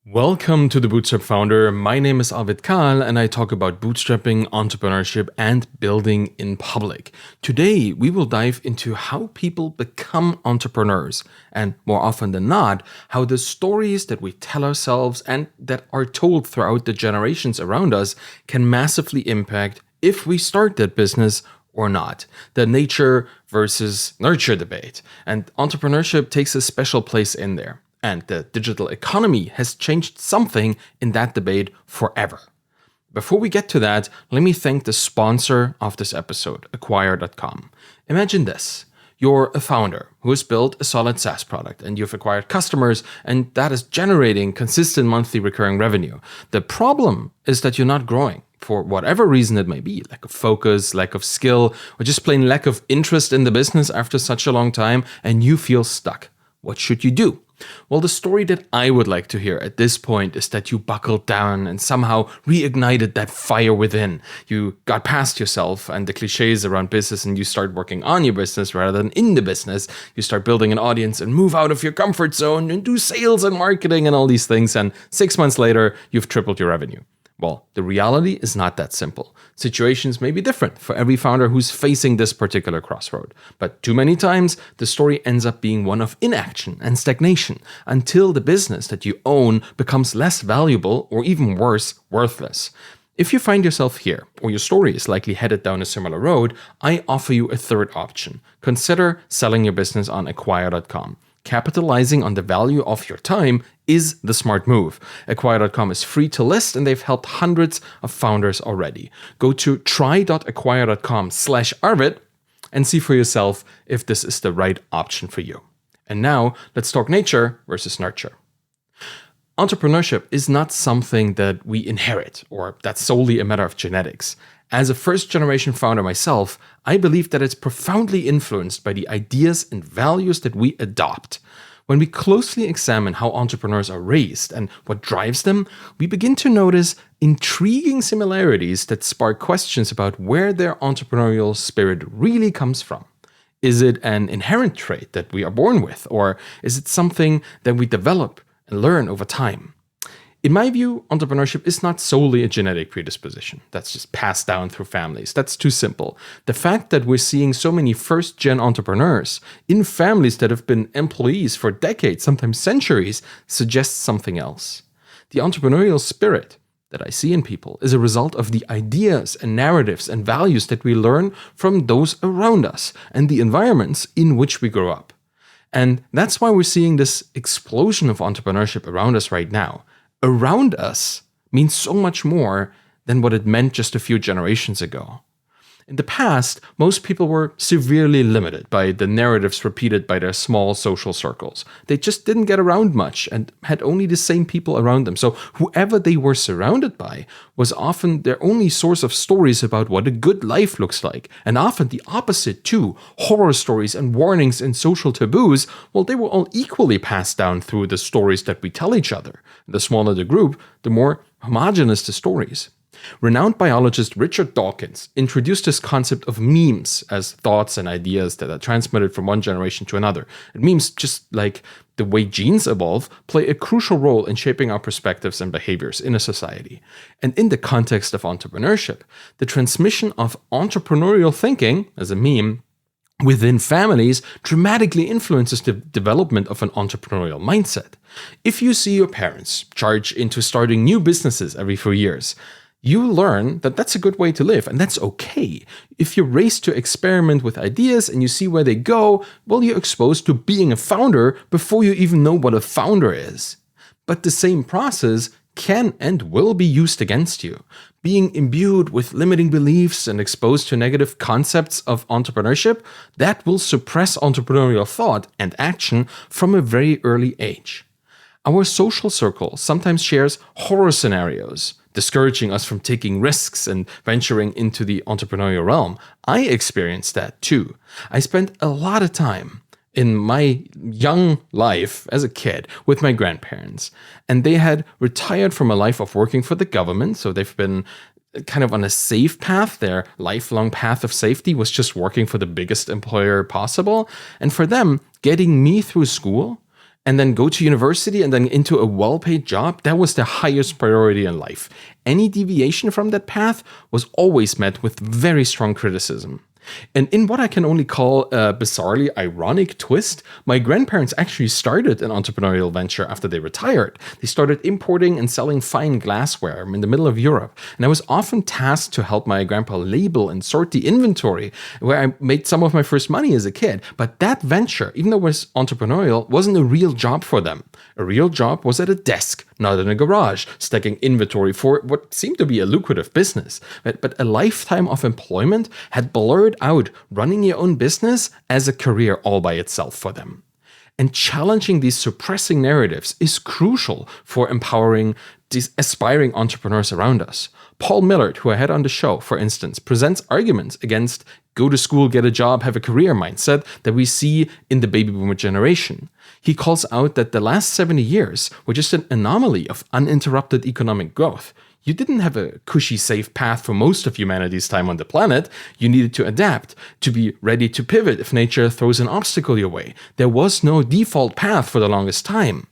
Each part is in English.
Welcome to the Bootstrap Founder. My name is Arvid Kahl and I talk about bootstrapping, entrepreneurship, and building in public. Today, we will dive into how people become entrepreneurs and, more often than not, how the stories that we tell ourselves and that are told throughout the generations around us can massively impact if we start that business or not. The nature versus nurture debate. And entrepreneurship takes a special place in there. And the digital economy has changed something in that debate forever. Before we get to that, let me thank the sponsor of this episode, Acquire.com. Imagine this. You're a founder who has built a solid SaaS product and you've acquired customers and that is generating consistent monthly recurring revenue. The problem is that you're not growing for whatever reason it may be, lack of focus, lack of skill, or just plain lack of interest in the business after such a long time and you feel stuck. What should you do? Well, the story that I would like to hear at this point is that you buckled down and somehow reignited that fire within. You got past yourself and the cliches around business and you start working on your business rather than in the business. You start building an audience and move out of your comfort zone and do sales and marketing and all these things. And 6 months later, you've tripled your revenue. Well, the reality is not that simple. Situations may be different for every founder who's facing this particular crossroad. But too many times, the story ends up being one of inaction and stagnation until the business that you own becomes less valuable or even worse, worthless. If you find yourself here, or your story is likely headed down a similar road, I offer you a third option. Consider selling your business on Acquire.com. Capitalizing on the value of your time is the smart move. Acquire.com is free to list and they've helped hundreds of founders already. Go to try.acquire.com/Arvid and see for yourself if this is the right option for you. And now let's talk nature versus nurture. Entrepreneurship is not something that we inherit or that's solely a matter of genetics. As a first-generation founder myself, I believe that it's profoundly influenced by the ideas and values that we adopt. When we closely examine how entrepreneurs are raised and what drives them, we begin to notice intriguing similarities that spark questions about where their entrepreneurial spirit really comes from. Is it an inherent trait that we are born with, or is it something that we develop and learn over time? In my view, entrepreneurship is not solely a genetic predisposition that's just passed down through families. That's too simple. The fact that we're seeing so many first-gen entrepreneurs in families that have been employees for decades, sometimes centuries, suggests something else. The entrepreneurial spirit that I see in people is a result of the ideas and narratives and values that we learn from those around us and the environments in which we grow up. And that's why we're seeing this explosion of entrepreneurship around us right now. Around us means so much more than what it meant just a few generations ago. In the past, most people were severely limited by the narratives repeated by their small social circles. They just didn't get around much and had only the same people around them. So whoever they were surrounded by was often their only source of stories about what a good life looks like. And often the opposite too. Horror stories and warnings and social taboos, well, they were all equally passed down through the stories that we tell each other. The smaller the group, the more homogeneous the stories. Renowned biologist Richard Dawkins introduced this concept of memes as thoughts and ideas that are transmitted from one generation to another. And memes, just like the way genes evolve, play a crucial role in shaping our perspectives and behaviors in a society. And in the context of entrepreneurship, the transmission of entrepreneurial thinking as a meme within families dramatically influences the development of an entrepreneurial mindset. If you see your parents charge into starting new businesses every few years, you learn that that's a good way to live, and that's okay. If you're raised to experiment with ideas and you see where they go, well, you're exposed to being a founder before you even know what a founder is. But the same process can and will be used against you. Being imbued with limiting beliefs and exposed to negative concepts of entrepreneurship, that will suppress entrepreneurial thought and action from a very early age. Our social circle sometimes shares horror scenarios, discouraging us from taking risks and venturing into the entrepreneurial realm. I experienced that too. I spent a lot of time in my young life as a kid with my grandparents, and they had retired from a life of working for the government, so they've been kind of on a safe path. Their lifelong path of safety was just working for the biggest employer possible. And for them, getting me through school and then go to university and then into a well-paid job, that was the highest priority in life. Any deviation from that path was always met with very strong criticism. And in what I can only call a bizarrely ironic twist, my grandparents actually started an entrepreneurial venture after they retired. They started importing and selling fine glassware in the middle of Europe. And I was often tasked to help my grandpa label and sort the inventory, where I made some of my first money as a kid. But that venture, even though it was entrepreneurial, wasn't a real job for them. A real job was at a desk, not in a garage, stacking inventory for what seemed to be a lucrative business. But a lifetime of employment had blurred out running your own business as a career all by itself for them. And challenging these suppressing narratives is crucial for empowering these aspiring entrepreneurs around us. Paul Millard, who I had on the show, for instance, presents arguments against go to school, get a job, have a career mindset that we see in the baby boomer generation. He calls out that the last 70 years were just an anomaly of uninterrupted economic growth. You didn't have a cushy, safe path for most of humanity's time on the planet. You needed to adapt, to be ready to pivot if nature throws an obstacle your way. There was no default path for the longest time.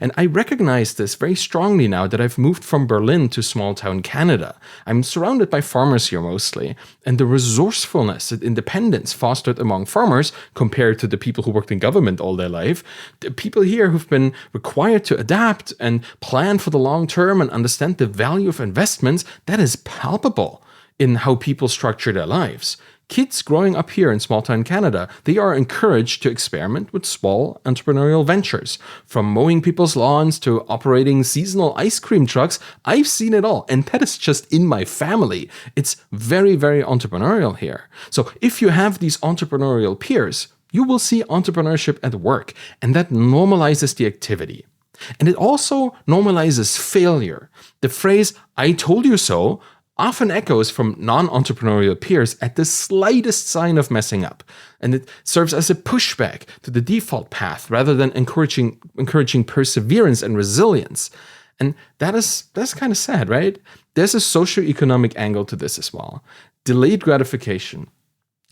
And I recognize this very strongly now that I've moved from Berlin to small-town Canada. I'm surrounded by farmers here mostly, and the resourcefulness and independence fostered among farmers compared to the people who worked in government all their life, the people here who've been required to adapt and plan for the long term and understand the value of investments, that is palpable in how people structure their lives. Kids growing up here in small-town Canada, they are encouraged to experiment with small entrepreneurial ventures. From mowing people's lawns to operating seasonal ice cream trucks, I've seen it all, and that is just in my family. It's very, very entrepreneurial here. So if you have these entrepreneurial peers, you will see entrepreneurship at work, and that normalizes the activity. And it also normalizes failure. The phrase, "I told you so," often echoes from non-entrepreneurial peers at the slightest sign of messing up. And it serves as a pushback to the default path rather than encouraging perseverance and resilience. And that's kind of sad, right? There's a socioeconomic angle to this as well. Delayed gratification.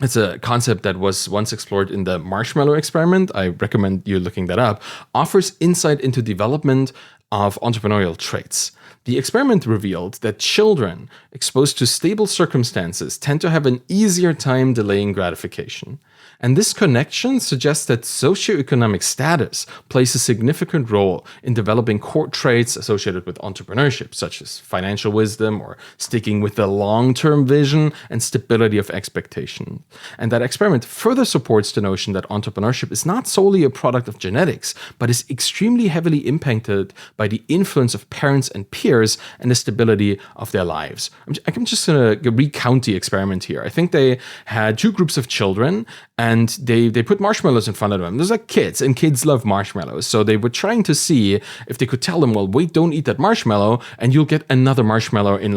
It's a concept that was once explored in the marshmallow experiment. I recommend you looking that up. Offers insight into development of entrepreneurial traits. The experiment revealed that children exposed to stable circumstances tend to have an easier time delaying gratification. And this connection suggests that socioeconomic status plays a significant role in developing core traits associated with entrepreneurship, such as financial wisdom or sticking with the long-term vision and stability of expectation. And that experiment further supports the notion that entrepreneurship is not solely a product of genetics, but is extremely heavily impacted by the influence of parents and peers and the stability of their lives. I'm just going to recount the experiment here. I think they had two groups of children, and they put marshmallows in front of them. There's like kids, and kids love marshmallows. So they were trying to see if they could tell them, well, wait, don't eat that marshmallow, and you'll get another marshmallow in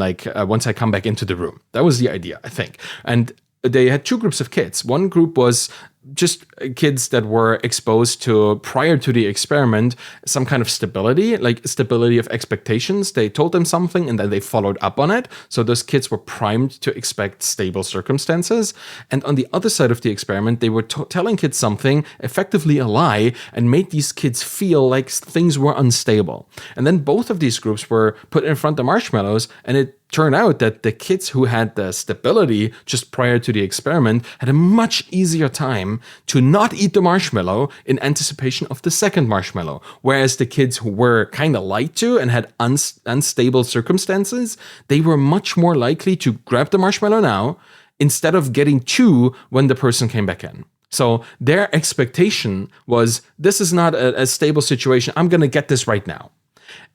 once I come back into the room. That was the idea, I think. And they had two groups of kids. One group was just kids that were exposed to, prior to the experiment, some kind of stability, like stability of expectations. They told them something and then they followed up on it. So those kids were primed to expect stable circumstances. And on the other side of the experiment, they were telling kids something, effectively a lie, and made these kids feel like things were unstable. And then both of these groups were put in front of marshmallows, and it turned out that the kids who had the stability just prior to the experiment had a much easier time to not eat the marshmallow in anticipation of the second marshmallow. Whereas the kids who were kind of lied to and had unstable circumstances, they were much more likely to grab the marshmallow now instead of getting two when the person came back in. So their expectation was, this is not a stable situation. I'm going to get this right now.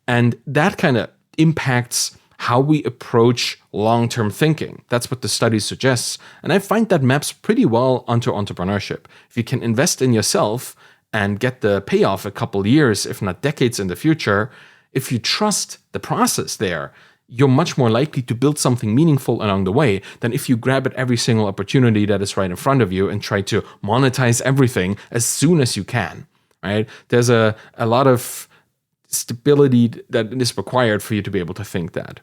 And that kind of impacts how we approach long-term thinking. That's what the study suggests. And I find that maps pretty well onto entrepreneurship. If you can invest in yourself and get the payoff a couple years, if not decades in the future, if you trust the process there, you're much more likely to build something meaningful along the way than if you grab at every single opportunity that is right in front of you and try to monetize everything as soon as you can, right? There's a lot of stability that is required for you to be able to think that.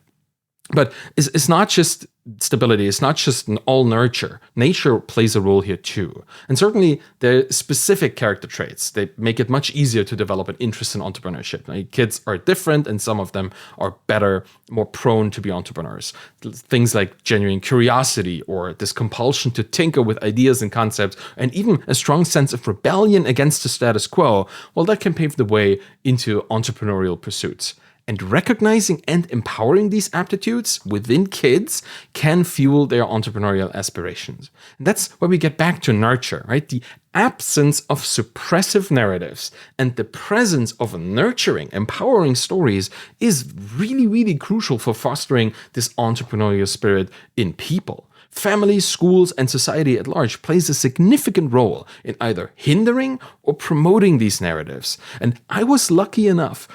But it's not just stability. It's not just an all nurture. Nature plays a role here too. And certainly there are specific character traits that make it much easier to develop an interest in entrepreneurship. Like, kids are different and some of them are better, more prone to be entrepreneurs. Things like genuine curiosity or this compulsion to tinker with ideas and concepts, and even a strong sense of rebellion against the status quo, well, that can pave the way into entrepreneurial pursuits. And recognizing and empowering these aptitudes within kids can fuel their entrepreneurial aspirations. And that's where we get back to nurture, right? The absence of suppressive narratives and the presence of nurturing, empowering stories is really, really crucial for fostering this entrepreneurial spirit in people. Families, schools, and society at large plays a significant role in either hindering or promoting these narratives. And I was lucky enough,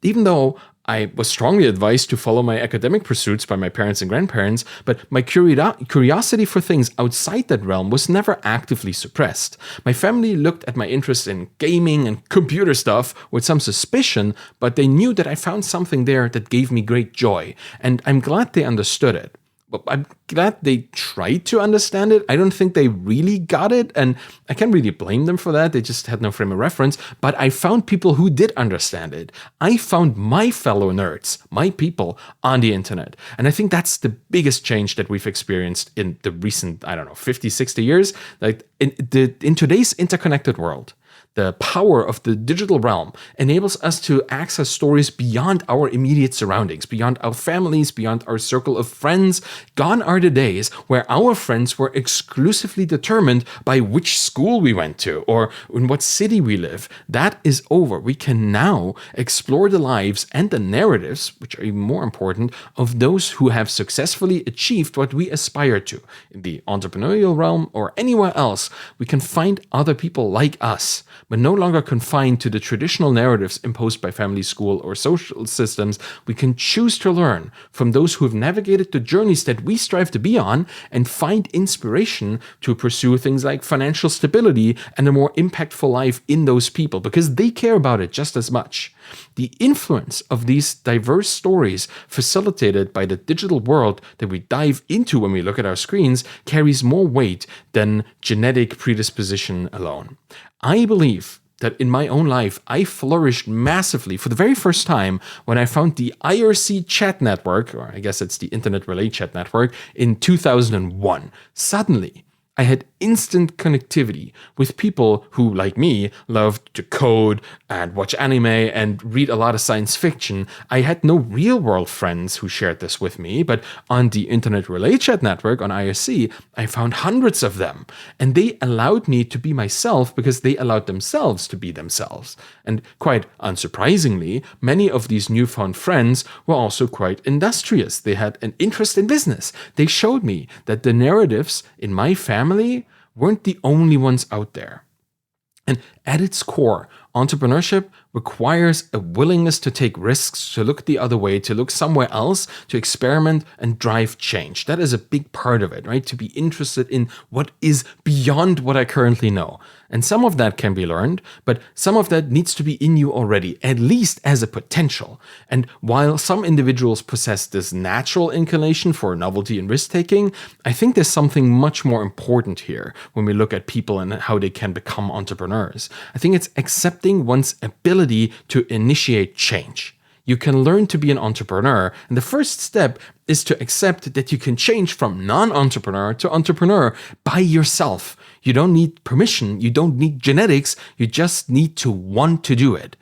even though I was strongly advised to follow my academic pursuits by my parents and grandparents, but my curiosity for things outside that realm was never actively suppressed. My family looked at my interest in gaming and computer stuff with some suspicion, but they knew that I found something there that gave me great joy, and I'm glad they understood it. But I'm glad they tried to understand it. I don't think they really got it, and I can't really blame them for that. They just had no frame of reference. But I found people who did understand it. I found my fellow nerds, my people, on the internet. And I think that's the biggest change that we've experienced in the recent, 50, 60 years. Like in today's interconnected world, the power of the digital realm enables us to access stories beyond our immediate surroundings, beyond our families, beyond our circle of friends. Gone are the days where our friends were exclusively determined by which school we went to or in what city we live. That is over. We can now explore the lives and the narratives, which are even more important, of those who have successfully achieved what we aspire to. In the entrepreneurial realm or anywhere else, we can find other people like us, but no longer confined to the traditional narratives imposed by family, school, or social systems. We can choose to learn from those who have navigated the journeys that we strive to be on and find inspiration to pursue things like financial stability and a more impactful life in those people, because they care about it just as much. The influence of these diverse stories facilitated by the digital world that we dive into when we look at our screens carries more weight than genetic predisposition alone. I believe that in my own life, I flourished massively for the very first time when I found the IRC chat network, or I guess it's the Internet Relay Chat Network, in 2001. Suddenly, I had instant connectivity with people who, like me, loved to code and watch anime and read a lot of science fiction. I had no real-world friends who shared this with me, but on the Internet Relay Chat Network on IRC, I found hundreds of them. And they allowed me to be myself because they allowed themselves to be themselves. And quite unsurprisingly, many of these newfound friends were also quite industrious. They had an interest in business. They showed me that the narratives in my family weren't the only ones out there. And at its core, entrepreneurship requires a willingness to take risks, to look the other way, to look somewhere else, to experiment and drive change. That is a big part of it, right? To be interested in what is beyond what I currently know. And some of that can be learned, but some of that needs to be in you already, at least as a potential. And while some individuals possess this natural inclination for novelty and risk-taking, I think there's something much more important here when we look at people and how they can become entrepreneurs. I think it's accepting one's ability to initiate change. You can learn to be an entrepreneur, and the first step is to accept that you can change from non-entrepreneur to entrepreneur by yourself. You don't need permission, you don't need genetics, you just need to want to do it.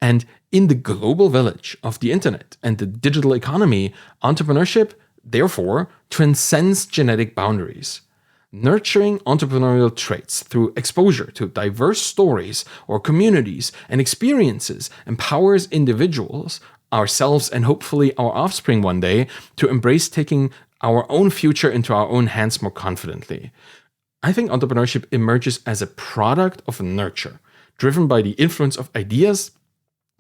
And in the global village of the internet and the digital economy, entrepreneurship, therefore, transcends genetic boundaries. Nurturing entrepreneurial traits through exposure to diverse stories or communities and experiences empowers individuals, ourselves, and hopefully our offspring one day to embrace taking our own future into our own hands more confidently. I think entrepreneurship emerges as a product of nurture, driven by the influence of ideas,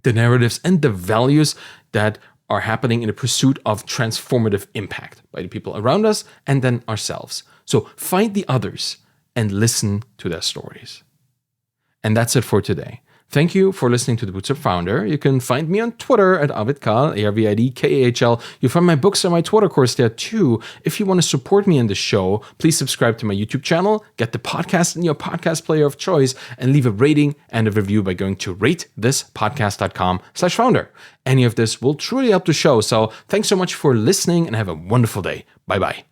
the narratives, and the values that are happening in the pursuit of transformative impact by the people around us and then ourselves. So find the others and listen to their stories. And that's it for today. Thank you for listening to The Bootstrap Founder. You can find me on Twitter at Arvidkahl, ARVIDKAHL. You'll find my books and my Twitter course there too. If you want to support me in the show, please subscribe to my YouTube channel, get the podcast in your podcast player of choice, and leave a rating and a review by going to ratethispodcast.com/founder. Any of this will truly help the show. So thanks so much for listening and have a wonderful day. Bye-bye.